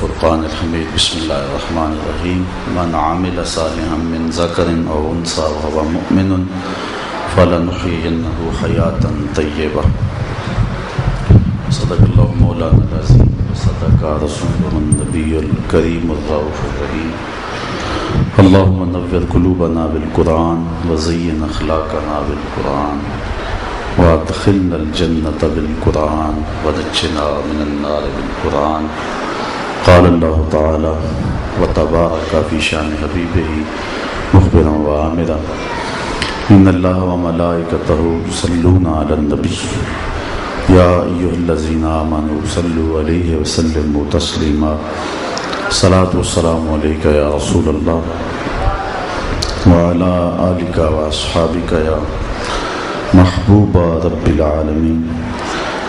فرقان الحمید بسم اللہ الرحمن الرحیم من عمل صالحا من ذکر او انثى وهو مؤمن فلنحيينه حیاتا طیبہ صدق اللہ مولانا العظیم وصدق رسولہ النبی الکریم الرؤوف الرحیم اللہم نور قلوبنا بالقرآن وزین اخلاقنا بالقرآن وادخلنا الجنة بالقرآن ونجنا من النار بالقرآن قال اللہ تعالی وتبارک فی شان حبیبہ مخبرا وآمرا ان اللہ وملائکتہ یصلون علی النبی یا ایھا الذین آمنوا صلوا علیہ وسلموا تسلیما الصلاۃ والسلام علیک یا رسول اللہ وعلی آلک واصحابک یا محبوب رب العالمین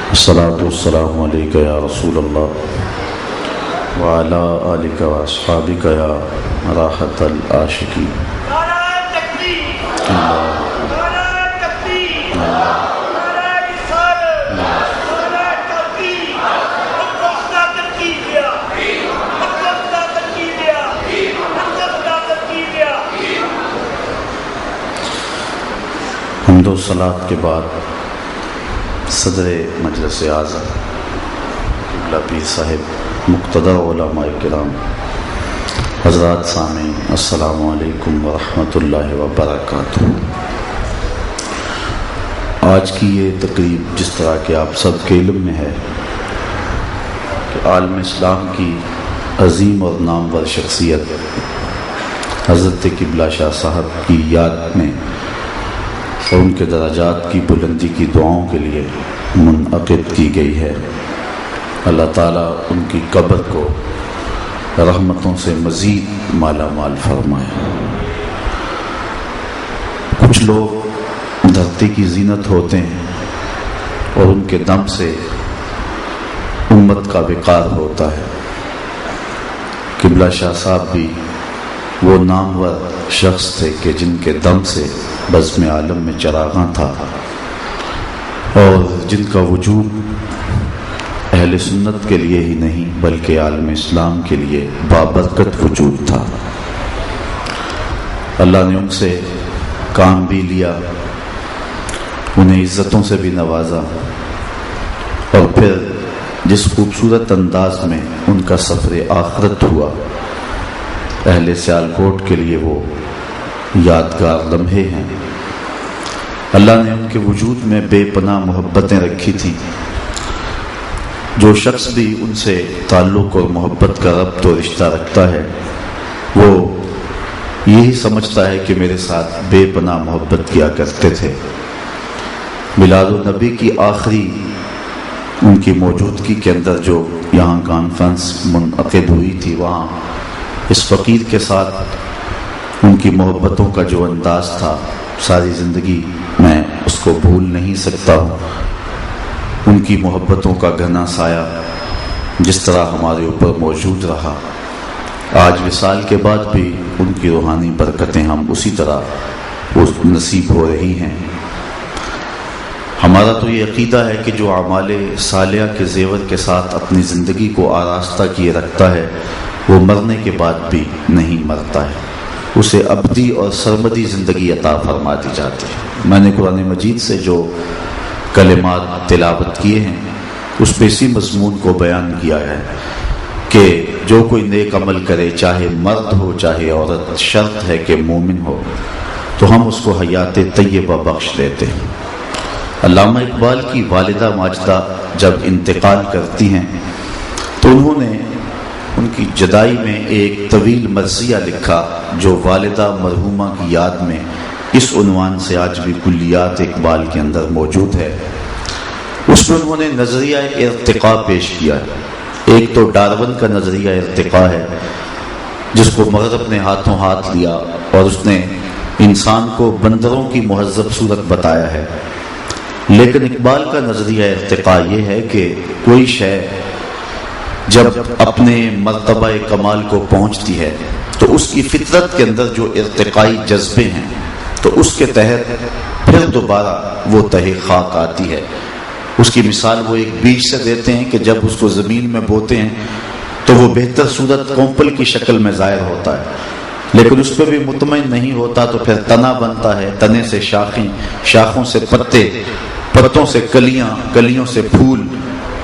الصلاۃ والسلام علیک یا رسول اللہ وعلى آلك وأصحابك يا راحة العاشقين حمد و صلاۃ کے بعد صدر مجلس اعظم قبلہ پیر صاحب مقتدی علماء کرام حضرات سامعین السلام علیکم ورحمۃ اللہ وبرکاتہ۔ آج کی یہ تقریب جس طرح کہ آپ سب کے علم میں ہے کہ عالم اسلام کی عظیم اور نامور شخصیت حضرت قبلہ شاہ صاحب کی یاد میں اور ان کے درجات کی بلندی کی دعاؤں کے لیے منعقد کی گئی ہے۔ اللہ تعالیٰ ان کی قبر کو رحمتوں سے مزید مالا مال فرمائے۔ کچھ لوگ دھرتی کی زینت ہوتے ہیں اور ان کے دم سے امت کا وقار ہوتا ہے۔ قبلہ شاہ صاحب بھی وہ نامور شخص تھے کہ جن کے دم سے بزم عالم میں چراغاں تھا اور جن کا وجود اہل سنت کے لیے ہی نہیں بلکہ عالم اسلام کے لیے بابرکت وجود تھا۔ اللہ نے ان سے کام بھی لیا، انہیں عزتوں سے بھی نوازا، اور پھر جس خوبصورت انداز میں ان کا سفر آخرت ہوا، اہل سیالکوٹ کے لیے وہ یادگار لمحے ہیں۔ اللہ نے ان کے وجود میں بے پناہ محبتیں رکھی تھیں۔ جو شخص بھی ان سے تعلق اور محبت کا ربط و رشتہ رکھتا ہے وہ یہی سمجھتا ہے کہ میرے ساتھ بے پناہ محبت کیا کرتے تھے۔ میلاد النبی کی آخری ان کی موجودگی کے اندر جو یہاں کانفرنس منعقد ہوئی تھی، وہاں اس فقیر کے ساتھ ان کی محبتوں کا جو انداز تھا ساری زندگی میں اس کو بھول نہیں سکتا ہوں۔ ان کی محبتوں کا گھنا سایہ جس طرح ہمارے اوپر موجود رہا، آج وصال کے بعد بھی ان کی روحانی برکتیں ہم اسی طرح نصیب ہو رہی ہیں۔ ہمارا تو یہ عقیدہ ہے کہ جو اعمال صالحہ کے زیور کے ساتھ اپنی زندگی کو آراستہ کیے رکھتا ہے وہ مرنے کے بعد بھی نہیں مرتا ہے، اسے ابدی اور سرمدی زندگی عطا فرما دی جاتی ہے۔ میں نے قرآن مجید سے جو کلمات تلاوت کیے ہیں اس پہ اسی مضمون کو بیان کیا ہے کہ جو کوئی نیک عمل کرے، چاہے مرد ہو چاہے عورت، شرط ہے کہ مومن ہو، تو ہم اس کو حیات طیبہ بخش دیتے ہیں۔ علامہ اقبال کی والدہ ماجدہ جب انتقال کرتی ہیں تو انہوں نے ان کی جدائی میں ایک طویل مرثیہ لکھا جو والدہ مرحومہ کی یاد میں اس عنوان سے آج بھی کلیات اقبال کے اندر موجود ہے۔ اس میں انہوں نے نظریہ ارتقاء پیش کیا ہے۔ ایک تو ڈارون کا نظریہ ارتقاء ہے جس کو مغرب نے ہاتھوں ہاتھ لیا اور اس نے انسان کو بندروں کی مہذب صورت بتایا ہے، لیکن اقبال کا نظریہ ارتقاء یہ ہے کہ کوئی شے جب اپنے مرتبہ کمال کو پہنچتی ہے تو اس کی فطرت کے اندر جو ارتقائی جذبے ہیں تو اس کے تحت پھر دوبارہ وہ تہہ خاک آتی ہے۔ اس کی مثال وہ ایک بیج سے دیتے ہیں کہ جب اس کو زمین میں بوتے ہیں تو وہ بہتر صورت کونپل کی شکل میں ظاہر ہوتا ہے، لیکن اس پہ بھی مطمئن نہیں ہوتا تو پھر تنا بنتا ہے، تنے سے شاخیں، شاخوں سے پتے، پتوں سے کلیاں، کلیوں سے پھول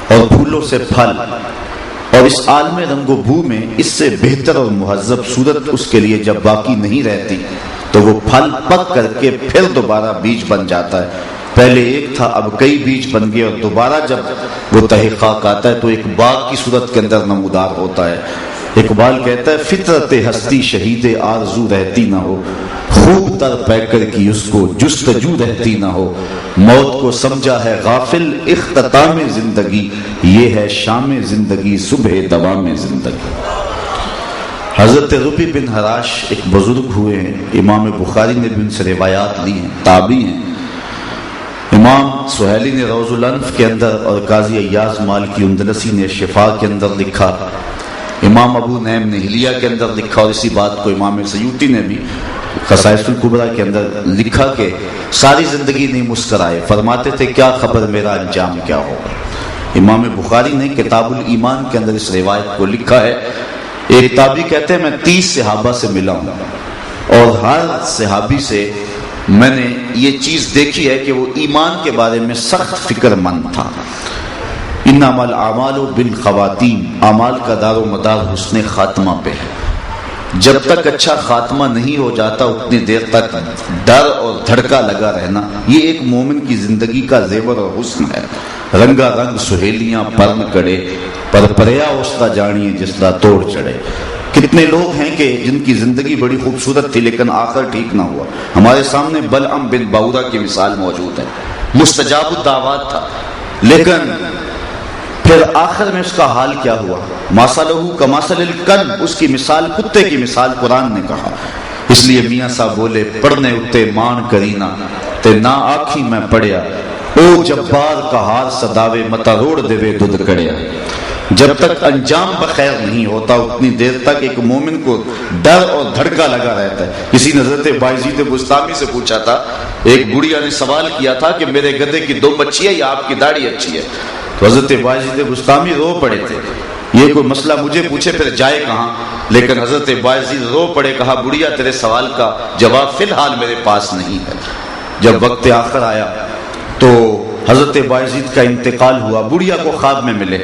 اور پھولوں سے پھل، اور اس عالم رنگ و بو میں اس سے بہتر اور مہذب صورت اس کے لیے جب باقی نہیں رہتی تو وہ پھل پک کر کے پھر دوبارہ بیج بن جاتا ہے۔ پہلے ایک تھا، اب کئی بیج بن گئے، اور دوبارہ جب وہ تحقیق آتا ہے تو ایک باغ کی صورت کے اندر نمودار ہوتا ہے۔ اقبال کہتا ہے فطرت ہستی شہید آرزو رہتی نہ ہو، خوب تر پیکر کی اس کو جستجو رہتی نہ ہو، موت کو سمجھا ہے غافل اختتام زندگی، یہ ہے شام زندگی صبح دوام زندگی۔ حضرت ربی بن حراش ایک بزرگ ہوئے ہیں، امام بخاری نے بھی ان سے روایات لی ہیں، تابعی ہیں۔ امام سہیلی نے روض الانف کے اندر اور قاضی ایاز مالکی اندلسی نے شفا کے اندر لکھا، امام ابو نعیم نے حلیہ کے اندر لکھا، اور اسی بات کو امام سیوطی نے بھی خصائص الکبریٰ کے اندر لکھا کہ ساری زندگی نہیں مسکرائے، فرماتے تھے کیا خبر میرا انجام کیا ہوگا۔ امام بخاری نے کتاب الایمان کے اندر اس روایت کو لکھا ہے۔ ایک تابعی کہتے ہیں میں 30 صحابہ سے ملا ہوں، اور ہر صحابی سے میں نے یہ چیز دیکھی ہے کہ وہ ایمان کے بارے میں سخت فکر مند تھا۔ انما الاعمال بالخواتیم، اعمال کا دار و مدار حسن خاتمہ پہ ہے۔ جب تک اچھا خاتمہ نہیں ہو جاتا اتنی دیر تک ڈر اور دھڑکا لگا رہنا یہ ایک مومن کی زندگی کا زیور اور حسن ہے۔ رنگا رنگ سہیلیاں پرن کڑے، پر پریا اوستا جانیے جسلا توڑ چڑھے۔ کتنے لوگ ہیں کہ جن کی زندگی بڑی خوبصورت تھی لیکن آخر ٹھیک نہ ہوا۔ ہمارے سامنے بلعم بن باورہ کی مثال موجود ہے، مستجاب الدعوات تھا، لیکن پھر آخر میں اس کا حال کیا ہوا؟ ماسلہ کماسل الکلب، اس کی مثال کتے کی مثال قرآن نے کہا۔ اس لیے میاں صاحب بولے پڑھنے اتے مان کرینا تے نہ آکھی میں پڑھیا، او جبار کا ہار صداوے متا روڑ دیوے دودھ کڑیا۔ جب تک انجام بخیر نہیں ہوتا اتنی دیر تک ایک مومن کو ڈر اور دھڑکا لگا رہتا ہے۔ کسی نے حضرت بایزید بستامی سے پوچھا تھا، ایک بڑھیا نے سوال کیا تھا کہ میرے گدھے کی دم اچھی ہے یا آپ کی داڑھی اچھی ہے؟ تو حضرت بایزید بستامی رو پڑے تھے، یہ کوئی مسئلہ مجھے پوچھے پھر جائے کہاں، لیکن حضرت بایزید رو پڑے، کہا بڑھیا تیرے سوال کا جواب فی الحال میرے پاس نہیں ہے۔ جب وقت آخر آیا تو حضرت بایزید کا انتقال ہوا، بڑھیا کو خواب میں ملے،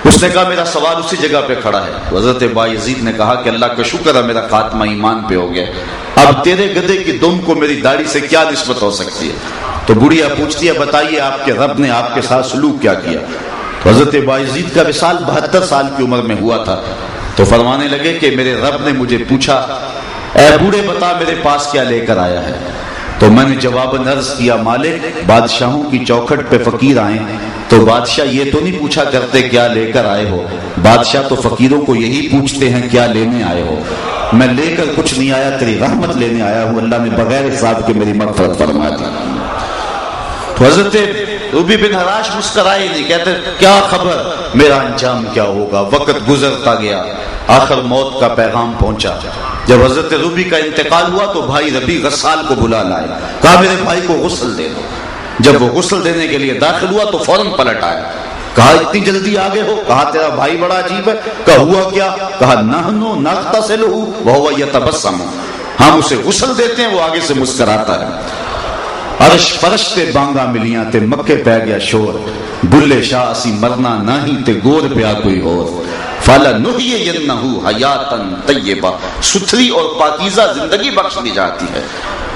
اس نے کہا میرا سوال اسی جگہ پہ کھڑا ہے۔ حضرت بایزید نے کہا کہ اللہ کا شکر ہے میرا خاتمہ ایمان پہ ہو گیا، اب تیرے گدھے کی دم کو میری داڑھی سے کیا نسبت ہو سکتی ہے؟ تو بڑھیا پوچھتی ہے بتائیے آپ کے رب نے آپ کے ساتھ سلوک کیا کیا؟ تو حضرت بایزید کا وصال 72 سال کی عمر میں ہوا تھا، تو فرمانے لگے کہ میرے رب نے مجھے پوچھا اے بوڑھے بتا میرے پاس کیا لے کر آیا ہے؟ تو میں نے جواباً عرض کیا مالک بادشاہوں کی چوکھٹ پہ فقیر آئے تو بادشاہ یہ تو نہیں پوچھا کرتے کیا لے کر آئے ہو، بادشاہ تو فقیروں کو یہی پوچھتے ہیں کیا لینے آئے ہو۔ میں لے کر کچھ نہیں آیا، تیری رحمت لینے آیا ہوں، اللہ نے بغیر حساب کے میری مغفرت فرما دی۔ تو حضرت ربی بن حراش مسکرائے نہیں، کہتے کیا خبر میرا انجام کیا ہوگا؟ وقت گزرتا گیا، آخر موت کا پیغام پہنچا۔ جب حضرت ربی کا انتقال ہوا تو بھائی ربی غسال کو بلا لائے، کہا میرے بھائی کو غسل دے دو۔ جب وہ غسل دینے کے لیے داخل ہوا تو فوراً پلٹ آیا، کہا اتنی جلدی آگے ہو؟ کہا تیرا بھائی بڑا عجیب ہے۔ کہا ہوا کیا؟ کہا نحنو نغتسلہ وہو یتبسم، ہم اسے غسل دیتے ہیں وہ آگے سے مسکراتا ہے۔ عرش فرش تے بانگا ملیاں تے مکے پہ گیا شور، بلے شاہ اسی مرنا نہیں تے گور پیا کوئی اور، فَلَنُحْيِيَنَّهُ حَيَاتًا طَيِّبَةً، ستھری اور پاکیزہ زندگی بخش دی جاتی ہے۔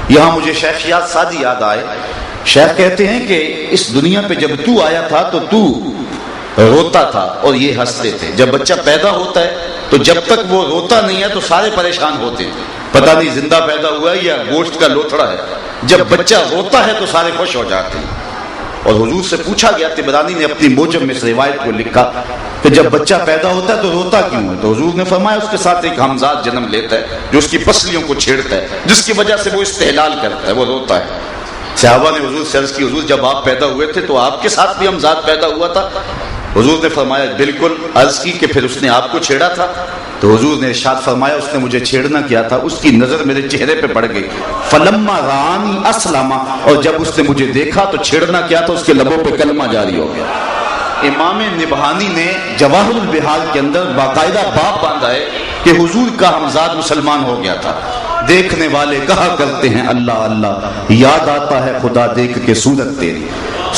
یہاں مجھے شیخ یاد سادی یاد آئے، شیخ کہتے ہیں کہ اس دنیا پہ جب تو آیا تھا تو تو روتا تھا اور یہ ہنستے تھے، جب بچہ پیدا ہوتا ہے تو جب تک وہ روتا نہیں ہے تو سارے پریشان ہوتے ہیں، پتہ نہیں زندہ پیدا ہوا ہے یا گوشت کا لوتھڑا ہے، جب بچہ روتا ہے تو سارے خوش ہو جاتے ہیں۔ اور حضور سے پوچھا گیا، طبرانی نے اپنی موجم میں اس روایت کو لکھا کہ جب بچہ پیدا ہوتا ہے تو روتا کیوں ہے؟ تو حضور نے فرمایا اس کے ساتھ ایک ہمزاد جنم لیتا ہے جو اس کی پسلیوں کو چھیڑتا ہے، جس کی وجہ سے وہ استحلال کرتا ہے، وہ روتا ہے۔ صحابہ نے حضور سے عرض کی حضور جب آپ پیدا ہوئے تھے تو آپ کے ساتھ بھی ہمزاد پیدا ہوا تھا؟ حضور نے فرمایا بالکل۔ عرض کی کہ پھر اس نے آپ کو چھیڑا تھا؟ تو حضور نے ارشاد فرمایا اس نے مجھے چھیڑنا کیا تھا، اس کی نظر میرے چہرے پہ پڑ گئی، فلما رانی اسلم، اور جب اس نے مجھے دیکھا تو چھیڑنا کیا تھا اس کے لبوں پہ کلمہ جاری ہو گیا۔ امام نبہانی نے جواہر البحار کے اندر باقاعدہ باب باندھا ہے کہ حضور کا ہمزاد مسلمان ہو گیا تھا. دیکھنے والے کہا کرتے ہیں اللہ اللہ، یاد آتا ہے خدا دیکھ کے صورت تیری.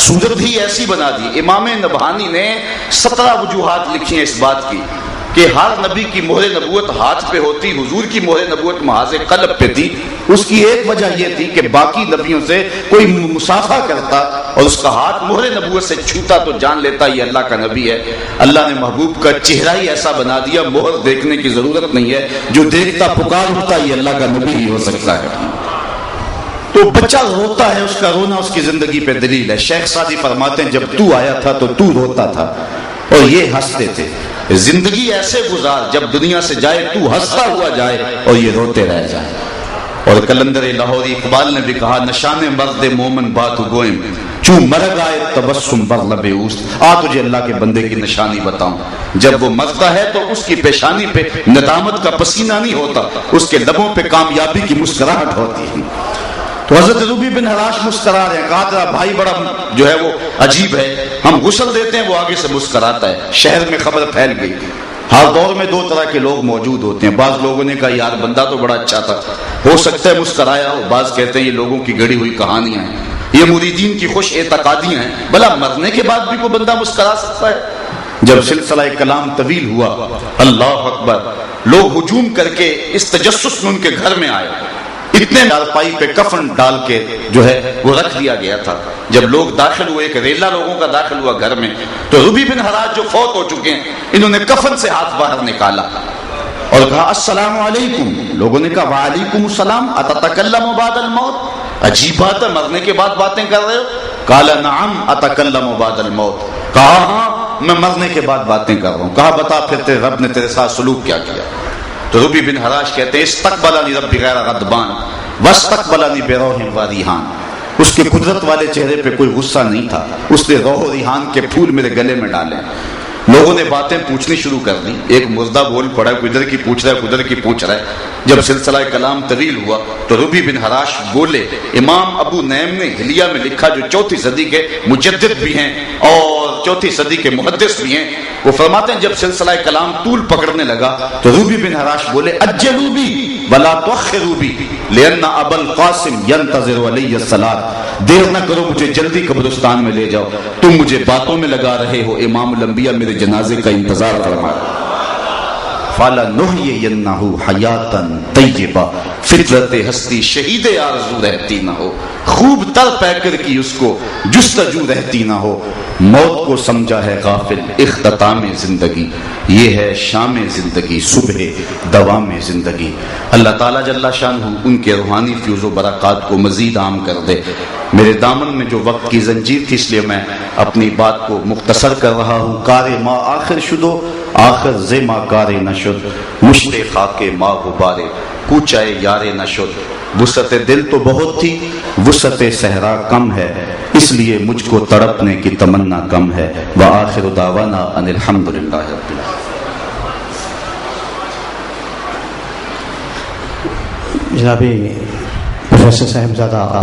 صورت ہی ایسی بنا دی. امام نبہانی نے 17 وجوہات لکھی ہیں اس بات کی کہ ہر نبی کی مہر نبوت ہاتھ پہ ہوتی، حضور کی مہر نبوت محاذ قلب پہ تھی. اس کی ایک وجہ یہ تھی کہ باقی نبیوں سے کوئی مصافحہ کرتا اور اس کا ہاتھ مہر نبوت سے چھوتا تو جان لیتا یہ اللہ کا نبی ہے. اللہ نے محبوب کا چہرہ ہی ایسا بنا دیا، مہر دیکھنے کی ضرورت نہیں ہے، جو دیکھتا پکار اٹھتا یہ اللہ کا نبی ہی ہو سکتا ہے. تو بچہ روتا ہے، اس کا رونا اس کی زندگی پہ دلیل ہے. شیخ سعدی فرماتے ہیں جب تو آیا تھا تو تو روتا تھا اور یہ ہنستے تھے. زندگی ایسے گزار جب دنیا سے جائے تو ہنستا ہوا جائے اور یہ روتے رہ جائے. اور کلندر لاہوری اقبال نے بھی کہا نشان مرد مومن بات گوئم چوں مرگ آئے تبسم بر لب اوست. آ تجھے اللہ کے بندے کی نشانی بتاؤں، جب وہ مرتا ہے تو اس کی پیشانی پہ ندامت کا پسینہ نہیں ہوتا، اس کے لبوں پہ کامیابی کی مسکراہٹ ہوتی ہے. تو حضرت ربیع بن حراش مسکرا رہے ہیں. کہا تیرا بھائی بڑا جو ہے وہ عجیب ہے، ہم غسل دیتے ہیں وہ آگے سے مسکراتا ہے. شہر میں خبر پھیل گئی. ہر دور میں 2 طرح کے لوگ موجود ہوتے ہیں. بعض لوگوں نے کہا یار بندہ تو بڑا اچھا تھا، ہو سکتا ہے مسکرایا ہو. بعض کہتے ہیں یہ لوگوں کی گڑی ہوئی کہانیاں ہیں، یہ مریدین کی خوش اعتقادیاں ہیں. بھلا مرنے کے بعد بھی وہ بندہ مسکرا سکتا ہے؟ جب سلسلہ کلام طویل ہوا، اللہ اکبر، لوگ ہجوم کر کے اس تجسس میں ان کے گھر میں آئے. اتنے چارپائی پہ کفن ڈال کے جو ہے وہ رکھ دیا گیا تھا. جب لوگ داخل ہوئے، ایک ریلا لوگوں کا داخل ہوا گھر میں، تو ربیع بن حراش جو فوت ہو چکے ہیں انہوں نے کفن سے ہاتھ باہر نکالا اور کہا السلام علیکم. لوگوں نے کہا وعلیکم السلام اتتکلم بعد الموت. عجیب بات ہے، مرنے کے بعد باتیں کر رہے ہو؟ قال نعم اتکلم بعد الموت. کہا ہاں میں مرنے کے بعد باتیں کر رہا ہوں. کہا بتا پھر تیرے رب نے تیرے ساتھ سلوک کیا کیا؟ تو ربیع بن حراش کہتے ہیں استقبلنی ربی غیر غضبان واستقبلنی بروح و ریحان. اس کے قدرت والے چہرے پہ کوئی غصہ نہیں تھا، اس نے روح و ریحان کے پھول میرے گلے میں ڈالے. لوگوں نے باتیں پوچھنی شروع کر دی. ایک مردہ بول پڑا، کوئی ادھر کی پوچھ رہا ہے، ادھر کی پوچھ رہا ہے. جب سلسلہ کلام طویل ہوا تو ربیع بن حراش بولے. امام ابو نعیم نے حلیہ میں لکھا، جو 4 صدی کے مجدد بھی ہیں اور 4 صدی کے محدث بھی ہیں، وہ فرماتے ہیں جب سلسلہ کلام طول پکڑنے لگا تو ربیع بن حراش بولے اجلوا بی ولا تؤخروا بی لان ابا القاسم ينتظر علی الصلاۃ. دیر نہ کرو، مجھے جلدی قبرستان میں لے جاؤ، تم مجھے باتوں میں لگا رہے ہو، امام الانبیاء میرے جنازے کا انتظار فرما رہے. فَلَنُحْيِيَنَّهُ حَيَاتًا طَيِّبَةً. فطرت ہستی شہید آرزو رہتی نہ ہو، خوب تر پیکر کی اس کو جستجو رہتی نہ ہو. موت کو سمجھا ہے غافل اختتام زندگی، یہ ہے شام زندگی صبح دوام زندگی. اللہ تعالیٰ جل شانہ ان کے روحانی فیوز و برکات کو مزید عام کر دے. میرے دامن میں جو وقت کی زنجیر تھی اس لیے میں اپنی بات کو مختصر کر رہا ہوں. کار ما آخر شدو آخر ز ما کار نشد، مشت خاک ما غبارے کوچائے یار نشد. وسعت دل تو بہت تھی، وسعت صحرا کم ہے، اس لیے مجھ کو تڑپنے کی تمنا کم ہے. وآخر دعوانا ان الحمدللہ رب العالمین. جناب پروفیسر صاحبزادہ